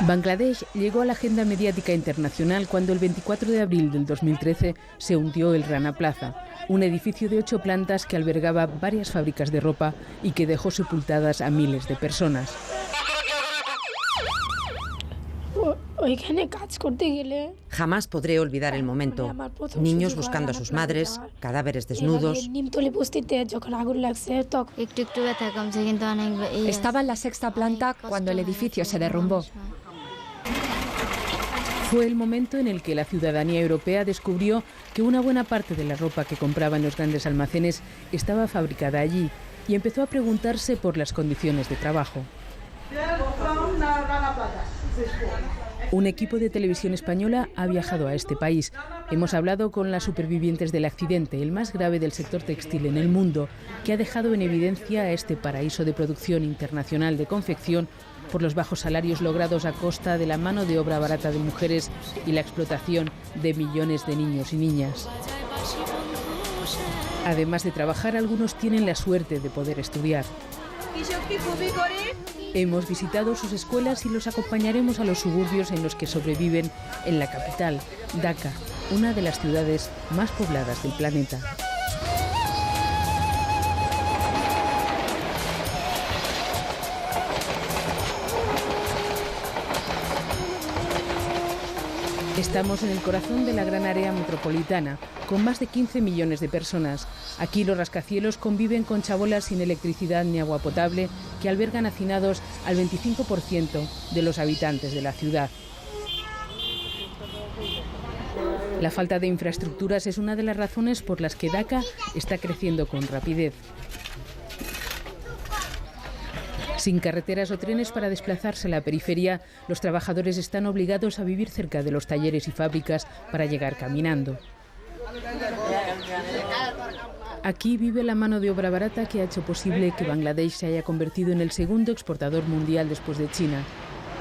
Bangladesh llegó a la agenda mediática internacional cuando el 24 de abril del 2013 se hundió el Rana Plaza, un edificio de 8 plantas que albergaba varias fábricas de ropa y que dejó sepultadas a miles de personas. Jamás podré olvidar el momento. Niños buscando a sus madres, cadáveres desnudos. Estaba en la 6ª planta cuando el edificio se derrumbó. Fue el momento en el que la ciudadanía europea descubrió que una buena parte de la ropa que compraba en los grandes almacenes estaba fabricada allí y empezó a preguntarse por las condiciones de trabajo. Un equipo de televisión española ha viajado a este país. Hemos hablado con las supervivientes del accidente, el más grave del sector textil en el mundo, que ha dejado en evidencia a este paraíso de producción internacional de confección por los bajos salarios logrados a costa de la mano de obra barata de mujeres y la explotación de millones de niños y niñas. Además de trabajar, algunos tienen la suerte de poder estudiar. Hemos visitado sus escuelas y los acompañaremos a los suburbios en los que sobreviven en la capital, Dhaka, una de las ciudades más pobladas del planeta. Estamos en el corazón de la gran área metropolitana, con más de 15 millones de personas. Aquí los rascacielos conviven con chabolas sin electricidad ni agua potable que albergan hacinados al 25% de los habitantes de la ciudad. La falta de infraestructuras es una de las razones por las que Dhaka está creciendo con rapidez. Sin carreteras o trenes para desplazarse a la periferia, los trabajadores están obligados a vivir cerca de los talleres y fábricas para llegar caminando. Aquí vive la mano de obra barata que ha hecho posible que Bangladesh se haya convertido en el segundo exportador mundial después de China.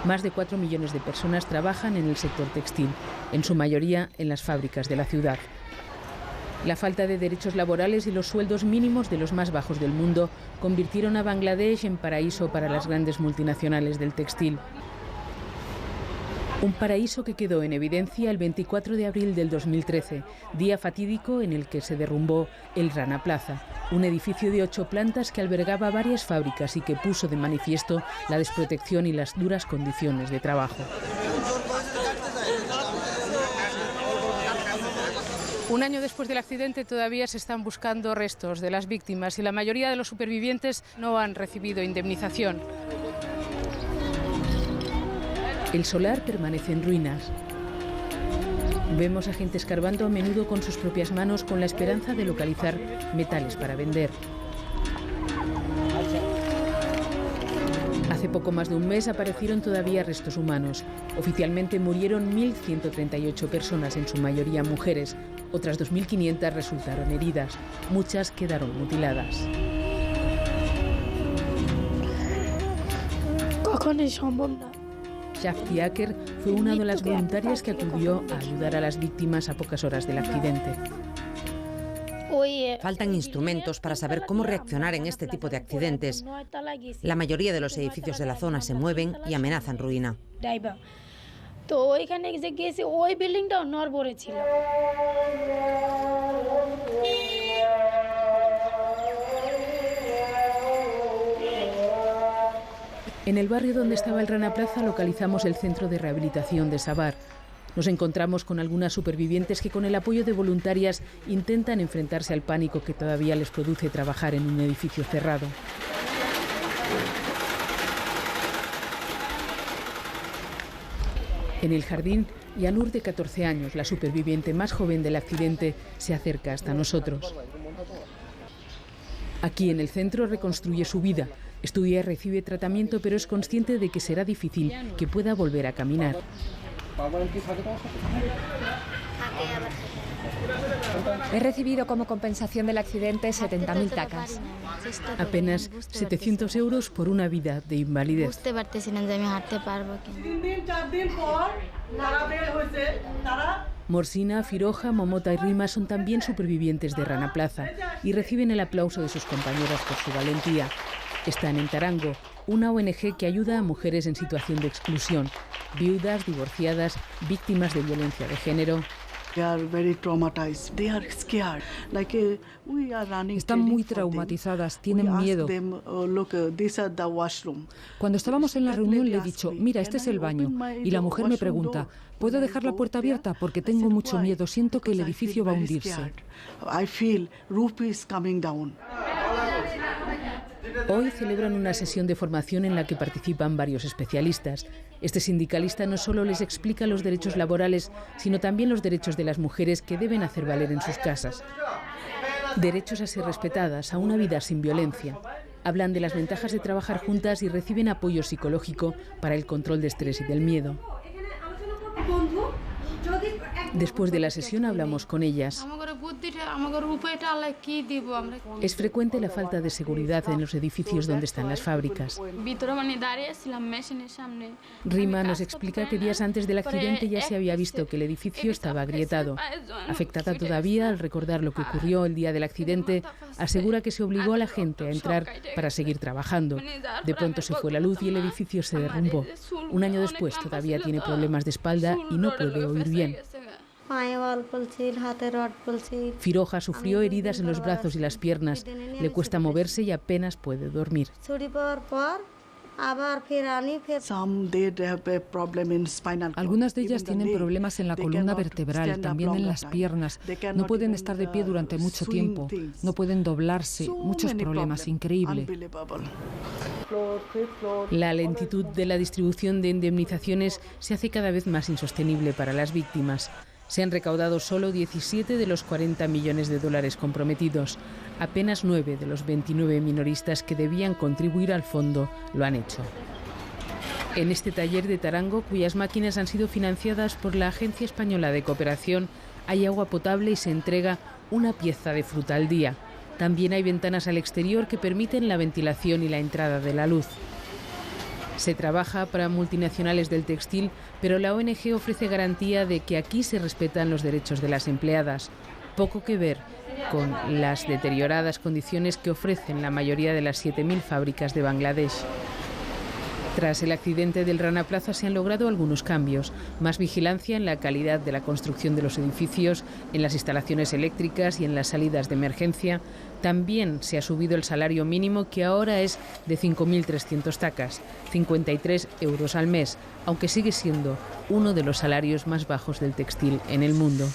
Más de 4 millones de personas trabajan en el sector textil, en su mayoría en las fábricas de la ciudad. La falta de derechos laborales y los sueldos mínimos de los más bajos del mundo convirtieron a Bangladesh en paraíso para las grandes multinacionales del textil. Un paraíso que quedó en evidencia el 24 de abril del 2013, día fatídico en el que se derrumbó el Rana Plaza, un edificio de 8 plantas que albergaba varias fábricas y que puso de manifiesto la desprotección y las duras condiciones de trabajo. Un año después del accidente todavía se están buscando restos de las víctimas y la mayoría de los supervivientes no han recibido indemnización. El solar permanece en ruinas. Vemos a gente escarbando a menudo con sus propias manos con la esperanza de localizar metales para vender. Hace poco más de un mes aparecieron todavía restos humanos. Oficialmente murieron 1.138 personas, en su mayoría mujeres. Otras 2.500 resultaron heridas. Muchas quedaron mutiladas. Shafti Aker fue una de las voluntarias que acudió a ayudar a las víctimas a pocas horas del accidente. Faltan instrumentos para saber cómo reaccionar en este tipo de accidentes. La mayoría de los edificios de la zona se mueven y amenazan ruina. En el barrio donde estaba el Rana Plaza localizamos el centro de rehabilitación de Sabar. Nos encontramos con algunas supervivientes que con el apoyo de voluntarias intentan enfrentarse al pánico que todavía les produce trabajar en un edificio cerrado. En el jardín, Yanur, de 14 años, la superviviente más joven del accidente, se acerca hasta nosotros. Aquí en el centro reconstruye su vida. Estudia y recibe tratamiento, pero es consciente de que será difícil que pueda volver a caminar. He recibido como compensación del accidente 70.000 takas. Apenas 700 euros por una vida de invalidez. Morsina, Firoja, Momota y Rima son también supervivientes de Rana Plaza y reciben el aplauso de sus compañeras por su valentía. Están en Tarango, una ONG que ayuda a mujeres en situación de exclusión, viudas, divorciadas, víctimas de violencia de género. Están muy traumatizadas, tienen miedo. Cuando estábamos en la reunión le he dicho, mira, este es el baño. Y la mujer me pregunta, ¿puedo dejar la puerta abierta? Porque tengo mucho miedo, siento que el edificio va a hundirse. Hoy celebran una sesión de formación en la que participan varios especialistas. Este sindicalista no solo les explica los derechos laborales, sino también los derechos de las mujeres que deben hacer valer en sus casas. Derechos a ser respetadas, a una vida sin violencia. Hablan de las ventajas de trabajar juntas y reciben apoyo psicológico para el control de estrés y del miedo. Después de la sesión hablamos con ellas. Es frecuente la falta de seguridad en los edificios donde están las fábricas. Rima nos explica que días antes del accidente ya se había visto que el edificio estaba agrietado. Afectada todavía al recordar lo que ocurrió el día del accidente, asegura que se obligó a la gente a entrar para seguir trabajando. De pronto se fue la luz y el edificio se derrumbó. Un año después todavía tiene problemas de espalda y no puede oír bien. Firoja sufrió heridas en los brazos y las piernas. Le cuesta moverse y apenas puede dormir. Algunas de ellas tienen problemas en la columna vertebral, también en las piernas. No pueden estar de pie durante mucho tiempo, no pueden doblarse, muchos problemas, increíble. La lentitud de la distribución de indemnizaciones se hace cada vez más insostenible para las víctimas. Se han recaudado solo 17 de los 40 millones de dólares comprometidos. Apenas 9 de los 29 minoristas que debían contribuir al fondo lo han hecho. En este taller de Tarango, cuyas máquinas han sido financiadas por la Agencia Española de Cooperación, hay agua potable y se entrega una pieza de fruta al día. También hay ventanas al exterior que permiten la ventilación y la entrada de la luz. Se trabaja para multinacionales del textil, pero la ONG ofrece garantía de que aquí se respetan los derechos de las empleadas. Poco que ver con las deterioradas condiciones que ofrecen la mayoría de las 7.000 fábricas de Bangladesh. Tras el accidente del Rana Plaza se han logrado algunos cambios. Más vigilancia en la calidad de la construcción de los edificios, en las instalaciones eléctricas y en las salidas de emergencia. También se ha subido el salario mínimo, que ahora es de 5.300 takas, 53 euros al mes, aunque sigue siendo uno de los salarios más bajos del textil en el mundo.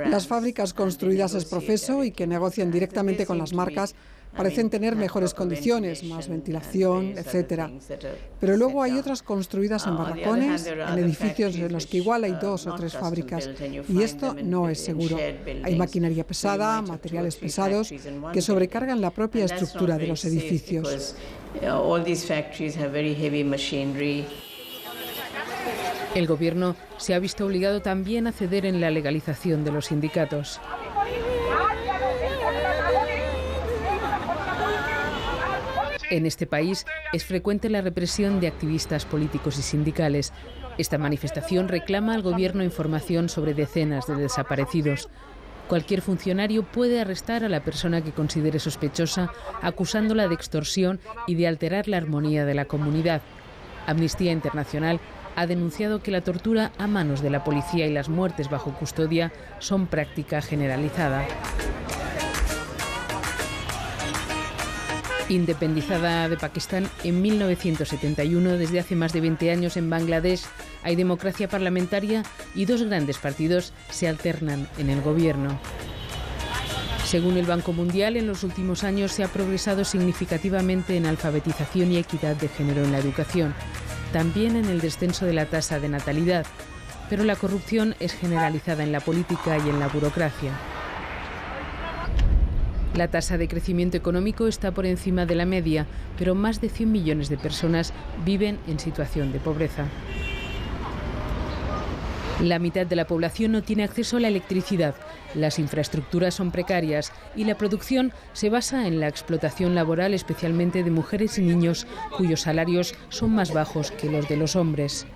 Las fábricas construidas ex profeso y que negocian directamente con las marcas parecen tener mejores condiciones, más ventilación, etc. Pero luego hay otras construidas en barracones, en edificios en los que igual hay 2 o 3 fábricas, y esto no es seguro. Hay maquinaria pesada, materiales pesados, que sobrecargan la propia estructura de los edificios. El gobierno se ha visto obligado también a ceder en la legalización de los sindicatos. En este país es frecuente la represión de activistas políticos y sindicales. Esta manifestación reclama al gobierno información sobre decenas de desaparecidos. Cualquier funcionario puede arrestar a la persona que considere sospechosa, acusándola de extorsión y de alterar la armonía de la comunidad. Amnistía Internacional ha denunciado que la tortura a manos de la policía y las muertes bajo custodia son práctica generalizada. Independizada de Pakistán en 1971, desde hace más de 20 años en Bangladesh hay democracia parlamentaria y 2 grandes partidos se alternan en el gobierno. Según el Banco Mundial, en los últimos años se ha progresado significativamente en alfabetización y equidad de género en la educación, también en el descenso de la tasa de natalidad, pero la corrupción es generalizada en la política y en la burocracia. La tasa de crecimiento económico está por encima de la media, pero más de 100 millones de personas viven en situación de pobreza. La mitad de la población no tiene acceso a la electricidad, las infraestructuras son precarias y la producción se basa en la explotación laboral, especialmente de mujeres y niños, cuyos salarios son más bajos que los de los hombres.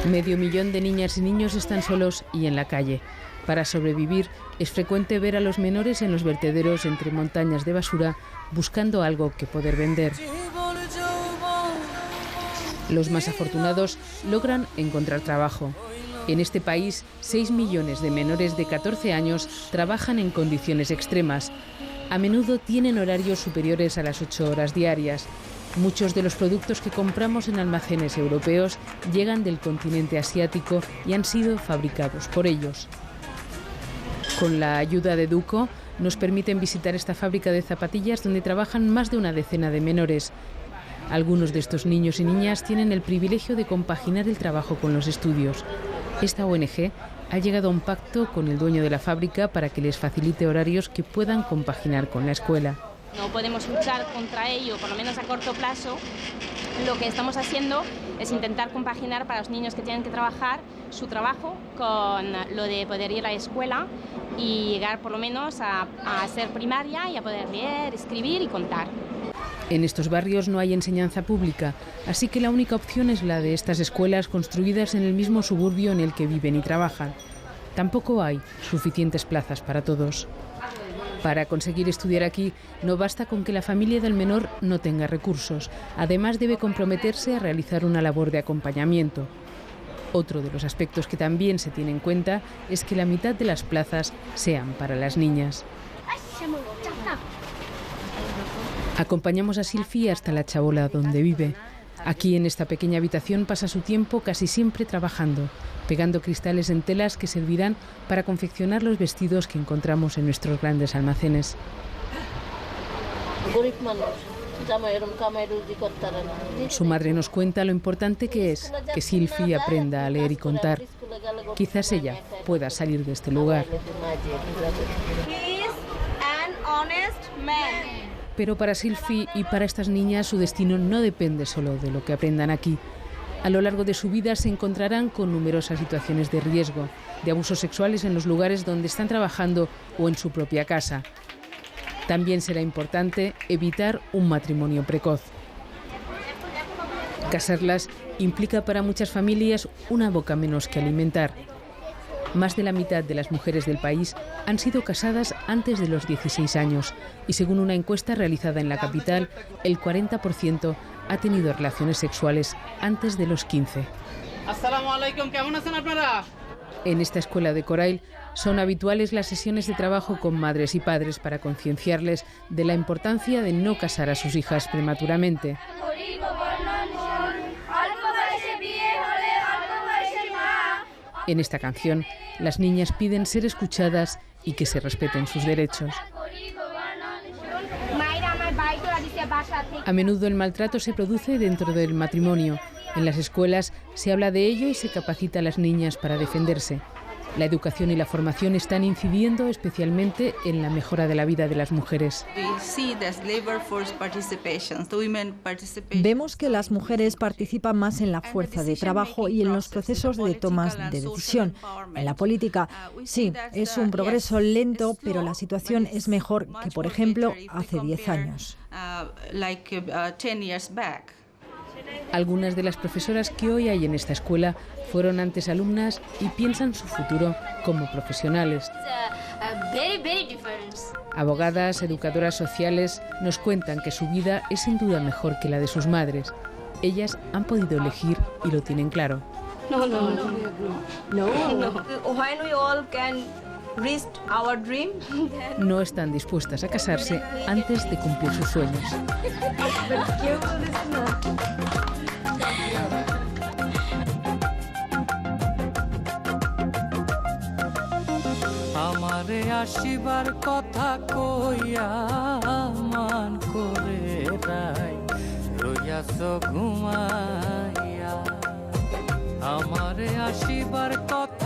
Medio millón de niñas y niños están solos y en la calle. Para sobrevivir, es frecuente ver a los menores en los vertederos entre montañas de basura buscando algo que poder vender. Los más afortunados logran encontrar trabajo. En este país, 6 millones de menores de 14 años trabajan en condiciones extremas. A menudo tienen horarios superiores a las 8 horas diarias. Muchos de los productos que compramos en almacenes europeos llegan del continente asiático y han sido fabricados por ellos. Con la ayuda de Duco, nos permiten visitar esta fábrica de zapatillas donde trabajan más de una decena de menores. Algunos de estos niños y niñas tienen el privilegio de compaginar el trabajo con los estudios. Esta ONG ha llegado a un pacto con el dueño de la fábrica para que les facilite horarios que puedan compaginar con la escuela. No podemos luchar contra ello, por lo menos a corto plazo. Lo que estamos haciendo es intentar compaginar para los niños que tienen que trabajar su trabajo con lo de poder ir a la escuela y llegar por lo menos a ser primaria y a poder leer, escribir y contar. En estos barrios no hay enseñanza pública, así que la única opción es la de estas escuelas construidas en el mismo suburbio en el que viven y trabajan. Tampoco hay suficientes plazas para todos. Para conseguir estudiar aquí, no basta con que la familia del menor no tenga recursos. Además, debe comprometerse a realizar una labor de acompañamiento. Otro de los aspectos que también se tiene en cuenta es que la mitad de las plazas sean para las niñas. Acompañamos a Silfi hasta la chabola donde vive. Aquí, en esta pequeña habitación, pasa su tiempo casi siempre trabajando, pegando cristales en telas que servirán para confeccionar los vestidos que encontramos en nuestros grandes almacenes. Su madre nos cuenta lo importante que es que Silfi aprenda a leer y contar. Quizás ella pueda salir de este lugar. Pero para Silfi y para estas niñas su destino no depende solo de lo que aprendan aquí. A lo largo de su vida se encontrarán con numerosas situaciones de riesgo, de abusos sexuales en los lugares donde están trabajando o en su propia casa. También será importante evitar un matrimonio precoz. Casarlas implica para muchas familias una boca menos que alimentar. Más de la mitad de las mujeres del país han sido casadas antes de los 16 años y según una encuesta realizada en la capital, el 40% ha tenido relaciones sexuales antes de los 15. En esta escuela de Korail son habituales las sesiones de trabajo con madres y padres para concienciarles de la importancia de no casar a sus hijas prematuramente. En esta canción, las niñas piden ser escuchadas y que se respeten sus derechos. A menudo el maltrato se produce dentro del matrimonio. En las escuelas se habla de ello y se capacita a las niñas para defenderse. La educación y la formación están incidiendo especialmente en la mejora de la vida de las mujeres. Vemos que las mujeres participan más en la fuerza de trabajo y en los procesos de tomas de decisión. En la política, sí, es un progreso lento, pero la situación es mejor que, por ejemplo, hace 10 años. Algunas de las profesoras que hoy hay en esta escuela fueron antes alumnas y piensan su futuro como profesionales. Abogadas, educadoras sociales nos cuentan que su vida es sin duda mejor que la de sus madres. Ellas han podido elegir y lo tienen claro. No están dispuestas a casarse antes de cumplir sus sueños. আমারে আসিবার কথা কইয়া মান করে রাই রইয়াছ ঘুমাইয়া আমারে আসিবার কথা